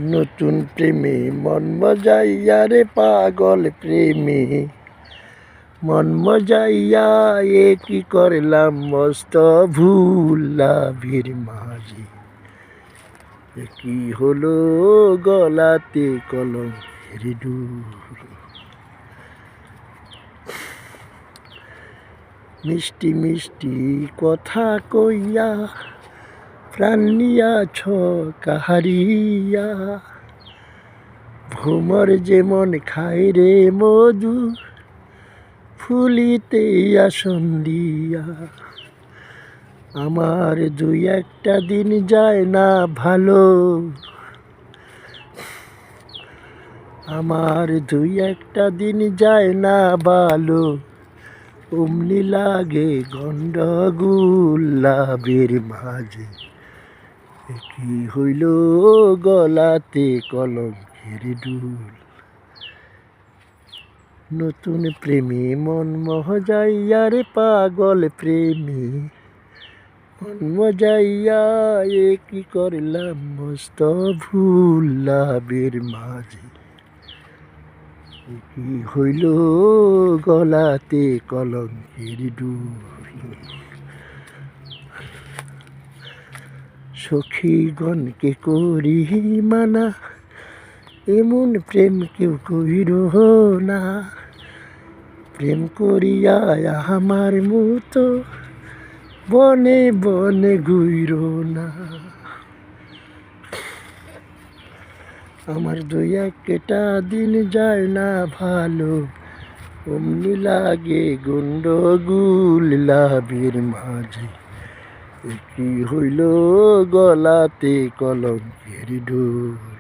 নতুন প্রেমে মন মজাইয়া রে পাগল প্রেমে মন মজাইয়া এ কি করলাম মস্ত ভুল লাভের মাঝে এ কি হলো গলাতে কলমের ডুর মিষ্টি মিষ্টি কথা কইয়া প্রাণ নিয়াছ কাহারিয়া ভ্রমর যেমন খায় রে মধু ফুলিতে আসন দিয়া আমার দুই একটা দিন যায় না ভালো আমার দুই একটা দিন যায় না ভালো অমনি লাগে গন্ডগোল লাভের মাঝে কি হইল গলাতে কলঙ্কের দুল নতুন প্রেমী মন মজাইয়া রে পাগল প্রেমী মন মজাইয়া এ কি করলাম মস্ত ভুল লাভের মাঝে কি হইল গলাতে কলঙ্কের দুল সখীগণকে করি মানা এমন প্রেম কেউ কইর না প্রেম করিয়া আমার মতো বনে বনে ঘুইর না আমার দুই একটা দিন যায় না ভালো অমনি লাগে গন্ডগোল লাভের মাঝে কি হইল গলাতে কলঙ্কের ডোর